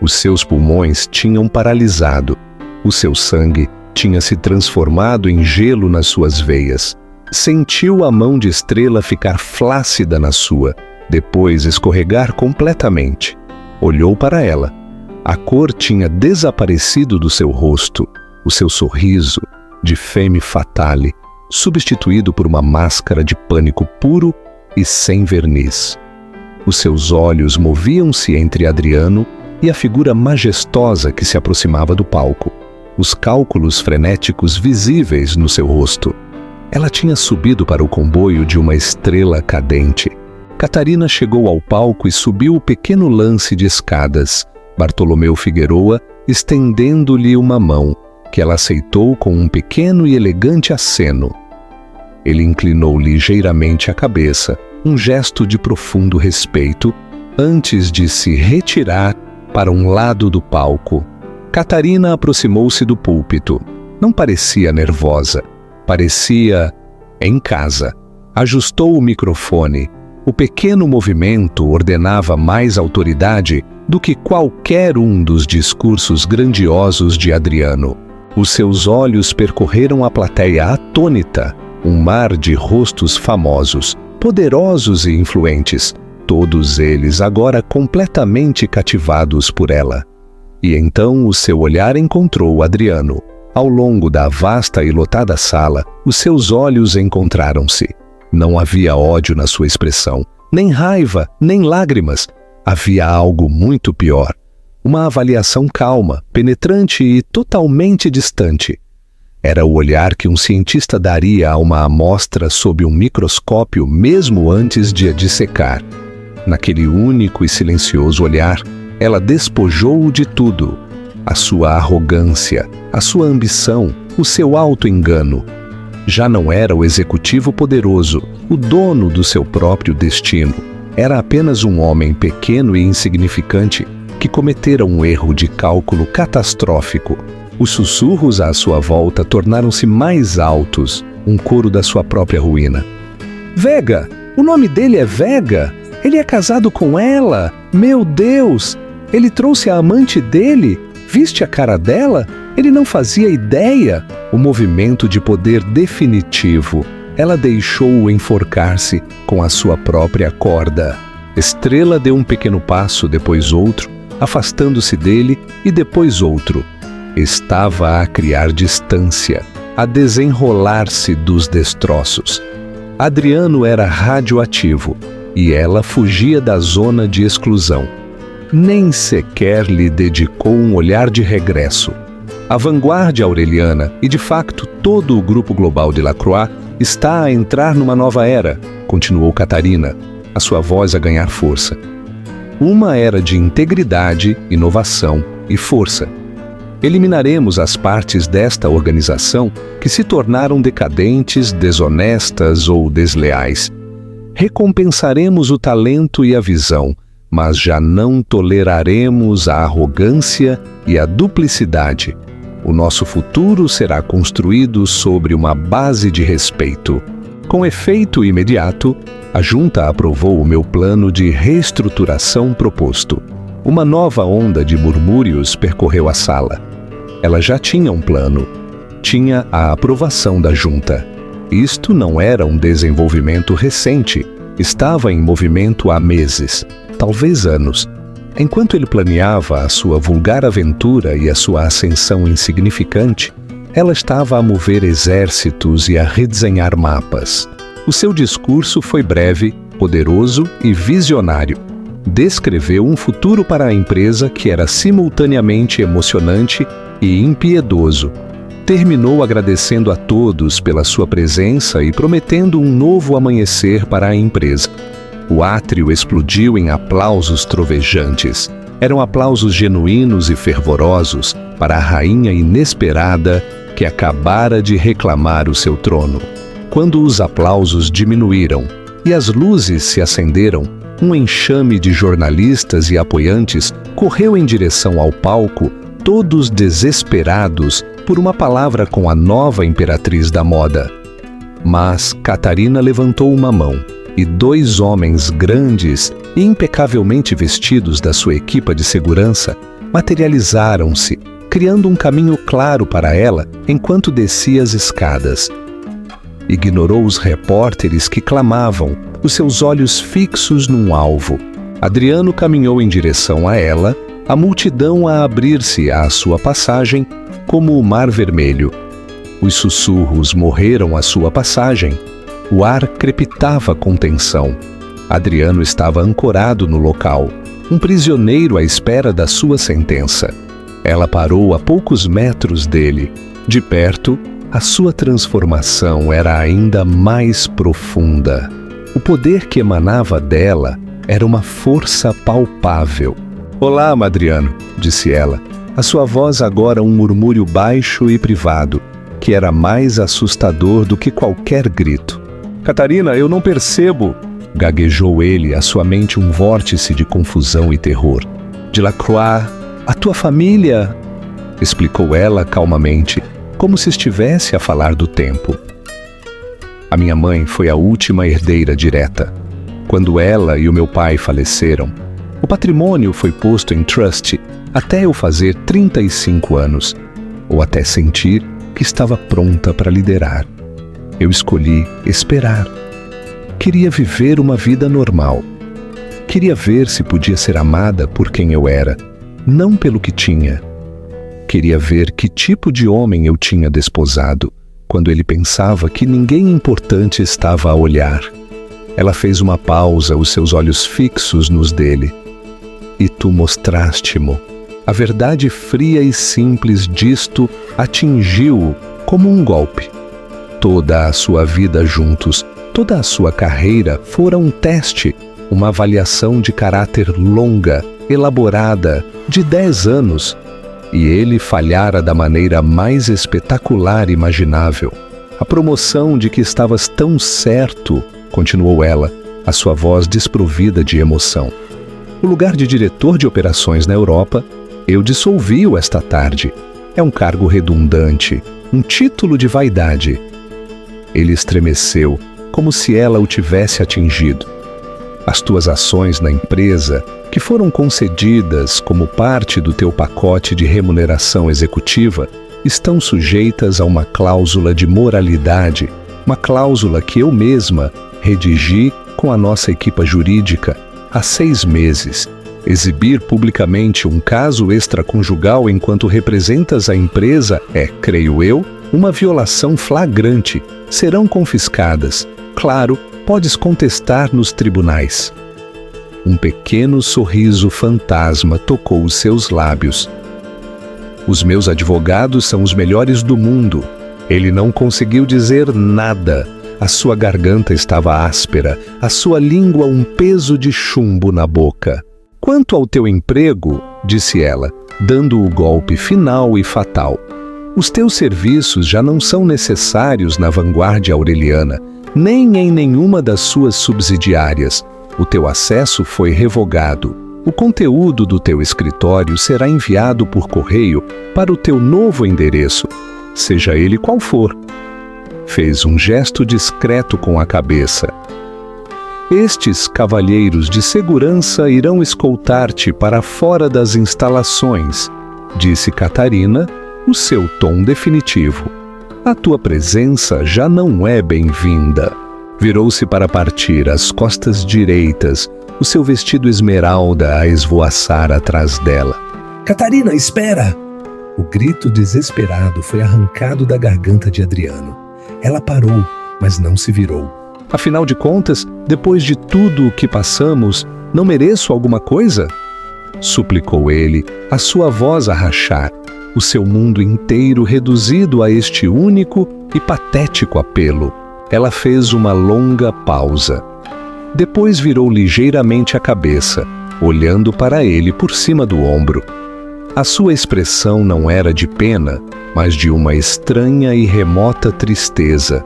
A: Os seus pulmões tinham paralisado. O seu sangue tinha se transformado em gelo nas suas veias. Sentiu a mão de Estrela ficar flácida na sua, depois escorregar completamente. Olhou para ela. A cor tinha desaparecido do seu rosto. O seu sorriso, de femme fatale, substituído por uma máscara de pânico puro e sem verniz. Os seus olhos moviam-se entre Adriano e a figura majestosa que se aproximava do palco, os cálculos frenéticos visíveis no seu rosto. Ela tinha subido para o comboio de uma estrela cadente. Catarina chegou ao palco e subiu o pequeno lance de escadas, Bartolomeu Figueroa estendendo-lhe uma mão, que ela aceitou com um pequeno e elegante aceno. Ele inclinou ligeiramente a cabeça, um gesto de profundo respeito, antes de se retirar para um lado do palco. Catarina aproximou-se do púlpito. Não parecia nervosa, parecia em casa. Ajustou o microfone. O pequeno movimento ordenava mais autoridade do que qualquer um dos discursos grandiosos de Adriano. Os seus olhos percorreram a plateia atônita, um mar de rostos famosos, poderosos e influentes, todos eles agora completamente cativados por ela. E então o seu olhar encontrou Adriano. Ao longo da vasta e lotada sala, os seus olhos encontraram-se. Não havia ódio na sua expressão, nem raiva, nem lágrimas. Havia algo muito pior. Uma avaliação calma, penetrante e totalmente distante. Era o olhar que um cientista daria a uma amostra sob um microscópio mesmo antes de a dissecar. Naquele único e silencioso olhar, ela despojou-o de tudo. A sua arrogância, a sua ambição, o seu auto-engano. Já não era o executivo poderoso, o dono do seu próprio destino. Era apenas um homem pequeno e insignificante que cometera um erro de cálculo catastrófico. Os sussurros à sua volta tornaram-se mais altos, um coro da sua própria ruína. Vega! O nome dele é Vega! Ele é casado com ela! Meu Deus! Ele trouxe a amante dele? Viste a cara dela? Ele não fazia ideia. O movimento de poder definitivo. Ela deixou-o enforcar-se com a sua própria corda. Estrela deu um pequeno passo, depois outro, afastando-se dele e depois outro. Estava a criar distância, a desenrolar-se dos destroços. Adriano era radioativo e ela fugia da zona de exclusão. Nem sequer lhe dedicou um olhar de regresso. A vanguarda aureliana e, de facto, todo o grupo global de Lacroix está a entrar numa nova era, continuou Catarina, a sua voz a ganhar força. Uma era de integridade, inovação e força. Eliminaremos as partes desta organização que se tornaram decadentes, desonestas ou desleais. Recompensaremos o talento e a visão, mas já não toleraremos a arrogância e a duplicidade. O nosso futuro será construído sobre uma base de respeito. Com efeito imediato, a junta aprovou o meu plano de reestruturação proposto. Uma nova onda de murmúrios percorreu a sala. Ela já tinha um plano. Tinha a aprovação da junta. Isto não era um desenvolvimento recente. Estava em movimento há meses, talvez anos. Enquanto ele planeava a sua vulgar aventura e a sua ascensão insignificante, ela estava a mover exércitos e a redesenhar mapas. O seu discurso foi breve, poderoso e visionário. Descreveu um futuro para a empresa que era simultaneamente emocionante e impiedoso. Terminou agradecendo a todos pela sua presença e prometendo um novo amanhecer para a empresa. O átrio explodiu em aplausos trovejantes. Eram aplausos genuínos e fervorosos para a rainha inesperada que acabara de reclamar o seu trono. Quando os aplausos diminuíram e as luzes se acenderam, um enxame de jornalistas e apoiantes correu em direção ao palco, todos desesperados por uma palavra com a nova imperatriz da moda. Mas Catarina levantou uma mão e 2 homens grandes e impecavelmente vestidos da sua equipa de segurança materializaram-se, criando um caminho claro para ela enquanto descia as escadas. Ignorou os repórteres que clamavam, os seus olhos fixos num alvo. Adriano caminhou em direção a ela, a multidão a abrir-se à sua passagem como o mar vermelho. Os sussurros morreram à sua passagem. O ar crepitava com tensão. Adriano estava ancorado no local, um prisioneiro à espera da sua sentença. Ela parou a poucos metros dele. De perto, a sua transformação era ainda mais profunda. O poder que emanava dela era uma força palpável. "Olá, Madriano", disse ela. A sua voz agora um murmúrio baixo e privado, que era mais assustador do que qualquer grito. "Catarina, eu não percebo", gaguejou ele, a sua mente um vórtice de confusão e terror. "Delacroix, a tua família", explicou ela calmamente, como se estivesse a falar do tempo. "A minha mãe foi a última herdeira direta. Quando ela e o meu pai faleceram, o patrimônio foi posto em trust até eu fazer 35 anos, ou até sentir que estava pronta para liderar. Eu escolhi esperar. Queria viver uma vida normal. Queria ver se podia ser amada por quem eu era, não pelo que tinha. Queria ver que tipo de homem eu tinha desposado, quando ele pensava que ninguém importante estava a olhar." Ela fez uma pausa, os seus olhos fixos nos dele. "E tu mostraste-mo." A verdade fria e simples disto atingiu-o como um golpe. Toda a sua vida juntos, toda a sua carreira fora um teste, uma avaliação de caráter longa, elaborada, de 10 anos, e ele falhara da maneira mais espetacular imaginável. "A promoção de que estavas tão certo", continuou ela, a sua voz desprovida de emoção. "O lugar de diretor de operações na Europa, eu dissolvi-o esta tarde. É um cargo redundante, um título de vaidade." Ele estremeceu, como se ela o tivesse atingido. "As tuas ações na empresa, que foram concedidas como parte do teu pacote de remuneração executiva, estão sujeitas a uma cláusula de moralidade, uma cláusula que eu mesma redigi com a nossa equipa jurídica há 6 meses. Exibir publicamente um caso extraconjugal enquanto representas a empresa é, creio eu, uma violação flagrante. Serão confiscadas. Claro, podes contestar nos tribunais." Um pequeno sorriso fantasma tocou os seus lábios. "Os meus advogados são os melhores do mundo." Ele não conseguiu dizer nada. A sua garganta estava áspera, a sua língua um peso de chumbo na boca. "Quanto ao teu emprego", disse ela, dando o golpe final e fatal, "os teus serviços já não são necessários na vanguarda aureliana, nem em nenhuma das suas subsidiárias. O teu acesso foi revogado. O conteúdo do teu escritório será enviado por correio para o teu novo endereço, seja ele qual for." Fez um gesto discreto com a cabeça. "Estes cavalheiros de segurança irão escoltar-te para fora das instalações", disse Catarina, o seu tom definitivo. "A tua presença já não é bem-vinda." Virou-se para partir, as costas direitas, o seu vestido esmeralda a esvoaçar atrás dela.
B: Catarina, espera! O grito desesperado foi arrancado da garganta de Adriano. Ela parou, mas não se virou.
A: Afinal de contas, depois de tudo o que passamos, não mereço alguma coisa? Suplicou ele, a sua voz a rachar, o seu mundo inteiro reduzido a este único e patético apelo. Ela fez uma longa pausa. Depois virou ligeiramente a cabeça, olhando para ele por cima do ombro. A sua expressão não era de pena, mas de uma estranha e remota tristeza.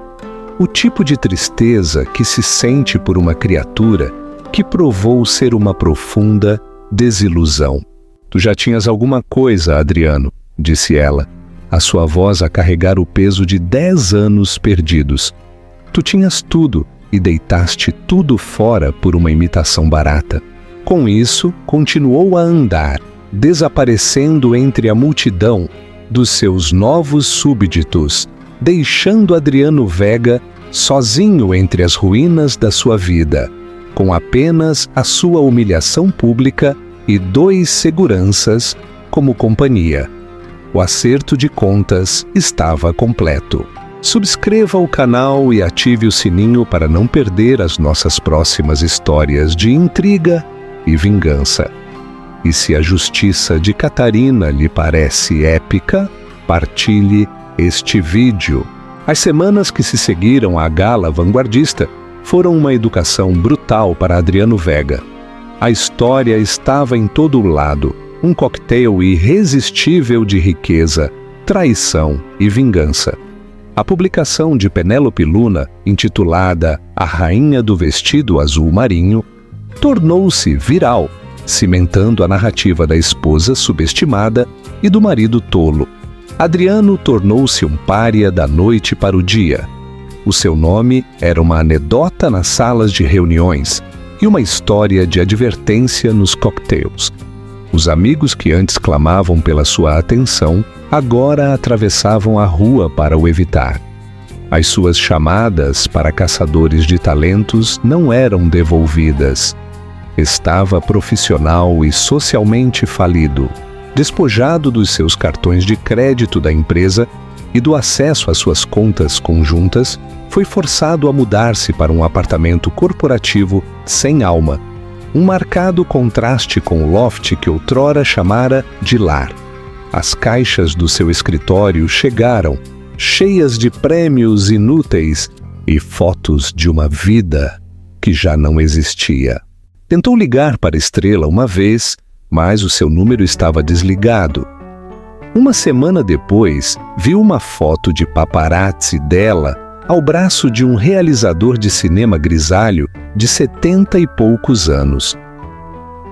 A: O tipo de tristeza que se sente por uma criatura que provou ser uma profunda desilusão. Tu já tinhas alguma coisa, Adriano, disse ela, a sua voz a carregar o peso de 10 anos perdidos. Tu tinhas tudo e deitaste tudo fora por uma imitação barata. Com isso, continuou a andar, desaparecendo entre a multidão dos seus novos súbditos, deixando Adriano Vega sozinho entre as ruínas da sua vida, com apenas a sua humilhação pública e 2 seguranças como companhia. O acerto de contas estava completo. Subscreva o canal e ative o sininho para não perder as nossas próximas histórias de intriga e vingança. E se a justiça de Catarina lhe parece épica, partilhe este vídeo. As semanas que se seguiram à gala vanguardista foram uma educação brutal para Adriano Vega. A história estava em todo o lado, um coquetel irresistível de riqueza, traição e vingança. A publicação de Penélope Luna, intitulada A Rainha do Vestido Azul Marinho, tornou-se viral, cimentando a narrativa da esposa subestimada e do marido tolo. Adriano tornou-se um pária da noite para o dia. O seu nome era uma anedota nas salas de reuniões e uma história de advertência nos cocktails. Os amigos que antes clamavam pela sua atenção, agora atravessavam a rua para o evitar. As suas chamadas para caçadores de talentos não eram devolvidas. Estava profissional e socialmente falido, despojado dos seus cartões de crédito da empresa e do acesso às suas contas conjuntas, foi forçado a mudar-se para um apartamento corporativo sem alma, um marcado contraste com o loft que outrora chamara de lar. As caixas do seu escritório chegaram, cheias de prêmios inúteis e fotos de uma vida que já não existia. Tentou ligar para a Estrela uma vez, mas o seu número estava desligado. Uma semana depois, viu uma foto de paparazzi dela ao braço de um realizador de cinema grisalho de 70 e poucos anos.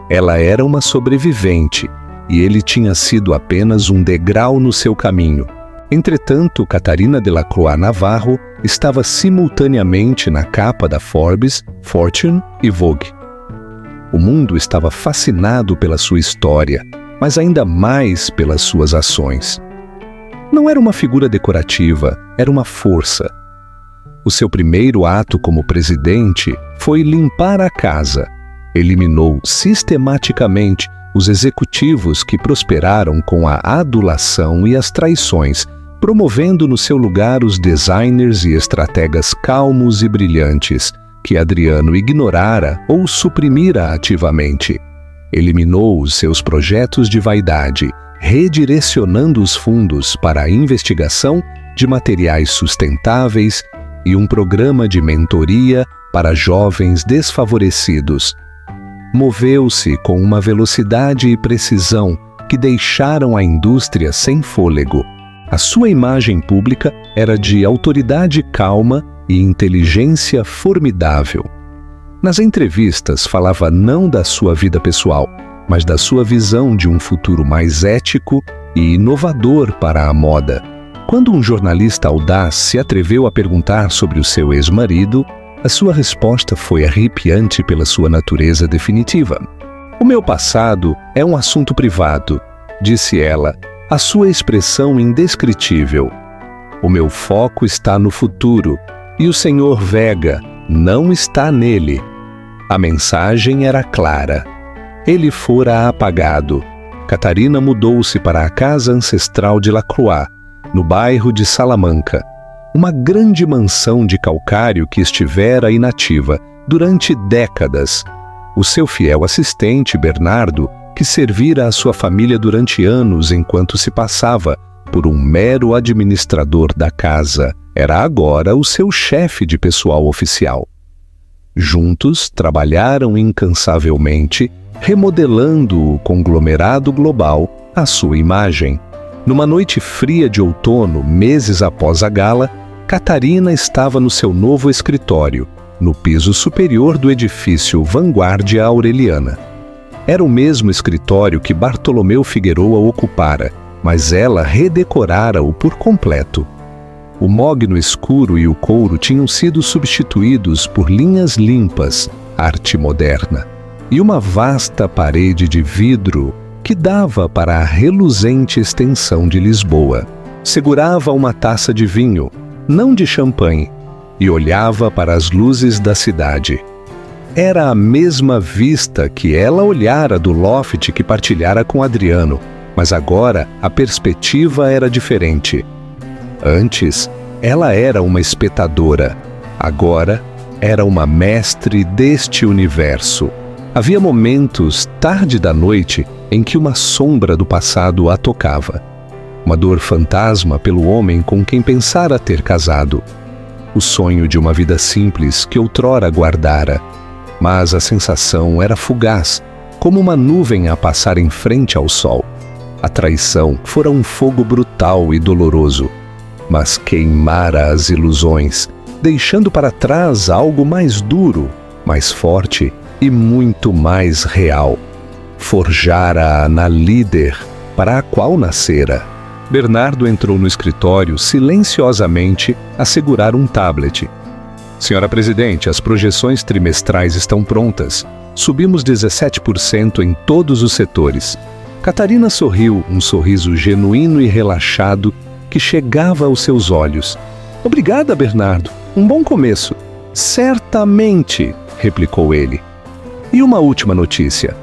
A: Ela era uma sobrevivente e ele tinha sido apenas um degrau no seu caminho. Entretanto, Catarina Delacroix Navarro estava simultaneamente na capa da Forbes, Fortune e Vogue. O mundo estava fascinado pela sua história, mas ainda mais pelas suas ações. Não era uma figura decorativa, era uma força. O seu primeiro ato como presidente foi limpar a casa. Eliminou sistematicamente os executivos que prosperaram com a adulação e as traições, promovendo no seu lugar os designers e estrategas calmos e brilhantes, que Adriano ignorara ou suprimira ativamente. Eliminou os seus projetos de vaidade, redirecionando os fundos para a investigação de materiais sustentáveis e um programa de mentoria para jovens desfavorecidos. Moveu-se com uma velocidade e precisão que deixaram a indústria sem fôlego. A sua imagem pública era de autoridade calma e inteligência formidável. Nas entrevistas falava não da sua vida pessoal, mas da sua visão de um futuro mais ético e inovador para a moda. Quando um jornalista audaz se atreveu a perguntar sobre o seu ex-marido, a sua resposta foi arrepiante pela sua natureza definitiva. "O meu passado é um assunto privado", disse ela, a sua expressão indescritível. "O meu foco está no futuro, e o Sr. Vega não está nele." A mensagem era clara. Ele fora apagado. Catarina mudou-se para a casa ancestral de Lacroix, no bairro de Salamanca, uma grande mansão de calcário que estivera inativa durante décadas. O seu fiel assistente, Bernardo, que servira a sua família durante anos enquanto se passava por um mero administrador da casa, era agora o seu chefe de pessoal oficial. Juntos trabalharam incansavelmente, remodelando o conglomerado global à sua imagem. Numa noite fria de outono, meses após a gala, Catarina estava no seu novo escritório, no piso superior do edifício Vanguardia Aureliana. Era o mesmo escritório que Bartolomeu Figueroa ocupara, mas ela redecorara-o por completo. O mogno escuro e o couro tinham sido substituídos por linhas limpas, arte moderna, e uma vasta parede de vidro que dava para a reluzente extensão de Lisboa. Segurava uma taça de vinho, não de champanhe, e olhava para as luzes da cidade. Era a mesma vista que ela olhara do loft que partilhara com Adriano, mas agora a perspectiva era diferente. Antes, ela era uma espectadora. Agora, era uma mestre deste universo. Havia momentos, tarde da noite, em que uma sombra do passado a tocava. Uma dor fantasma pelo homem com quem pensara ter casado. O sonho de uma vida simples que outrora guardara. Mas a sensação era fugaz, como uma nuvem a passar em frente ao sol. A traição fora um fogo brutal e doloroso, mas queimara as ilusões, deixando para trás algo mais duro, mais forte e muito mais real. Forjara-a na líder para a qual nascera. Bernardo entrou no escritório silenciosamente a segurar um tablet. Senhora Presidente, as projeções trimestrais estão prontas. Subimos 17% em todos os setores. Catarina sorriu, um sorriso genuíno e relaxado que chegava aos seus olhos. Obrigada, Bernardo. Um bom começo. Certamente, replicou ele. E uma última notícia.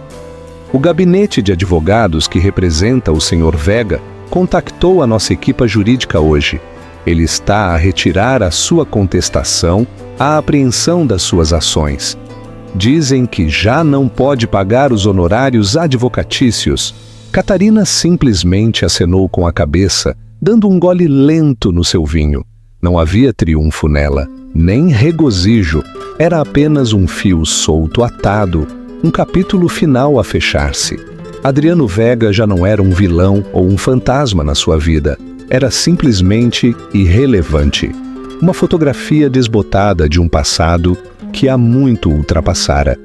A: O gabinete de advogados que representa o Sr. Vega contactou a nossa equipa jurídica hoje. Ele está a retirar a sua contestação à apreensão das suas ações. Dizem que já não pode pagar os honorários advocatícios. Catarina simplesmente acenou com a cabeça, dando um gole lento no seu vinho. Não havia triunfo nela, nem regozijo. Era apenas um fio solto atado, um capítulo final a fechar-se. Adriano Vega já não era um vilão ou um fantasma na sua vida. Era simplesmente irrelevante. Uma fotografia desbotada de um passado que há muito ultrapassara.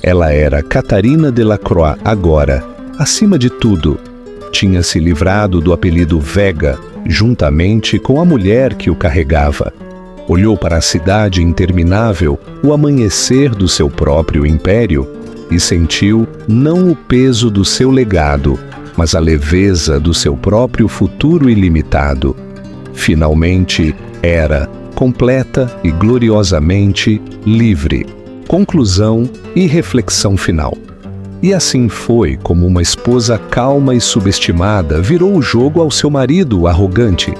A: Ela era Catarina Delacroix agora, acima de tudo. Tinha se livrado do apelido Vega, juntamente com a mulher que o carregava. Olhou para a cidade interminável, o amanhecer do seu próprio império, e sentiu não o peso do seu legado, mas a leveza do seu próprio futuro ilimitado. Finalmente era completa e gloriosamente livre. Conclusão e reflexão final. E assim foi como uma esposa calma e subestimada virou o jogo ao seu marido arrogante,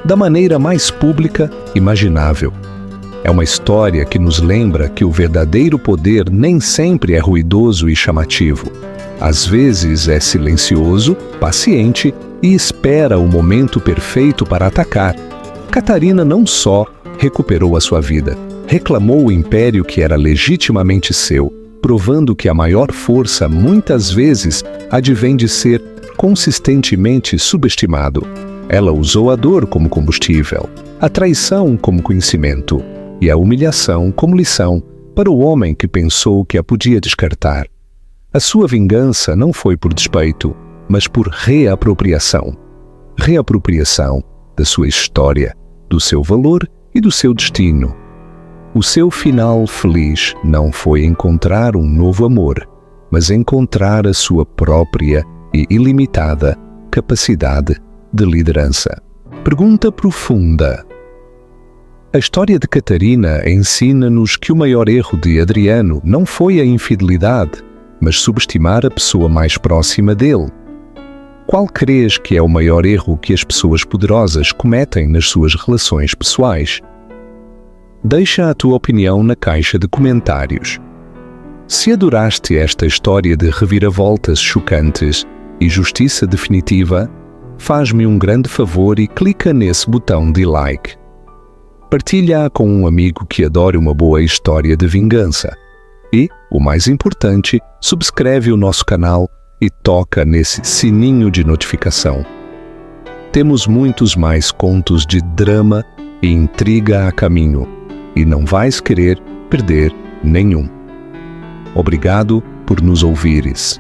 A: da maneira mais pública imaginável. É uma história que nos lembra que o verdadeiro poder nem sempre é ruidoso e chamativo. Às vezes é silencioso, paciente e espera o momento perfeito para atacar. Catarina não só recuperou a sua vida, reclamou o império que era legitimamente seu, provando que a maior força muitas vezes advém de ser consistentemente subestimado. Ela usou a dor como combustível, a traição como conhecimento e a humilhação como lição para o homem que pensou que a podia descartar. A sua vingança não foi por despeito, mas por reapropriação. Reapropriação da sua história, do seu valor e do seu destino. O seu final feliz não foi encontrar um novo amor, mas encontrar a sua própria e ilimitada capacidade de liderança. Pergunta profunda. A história de Catarina ensina-nos que o maior erro de Adriano não foi a infidelidade, mas subestimar a pessoa mais próxima dele. Qual crês que é o maior erro que as pessoas poderosas cometem nas suas relações pessoais? Deixa a tua opinião na caixa de comentários. Se adoraste esta história de reviravoltas chocantes e justiça definitiva, faz-me um grande favor e clica nesse botão de like. Partilha-a com um amigo que adore uma boa história de vingança. E, o mais importante, subscreve o nosso canal e toca nesse sininho de notificação. Temos muitos mais contos de drama e intriga a caminho, e não vais querer perder nenhum. Obrigado por nos ouvires.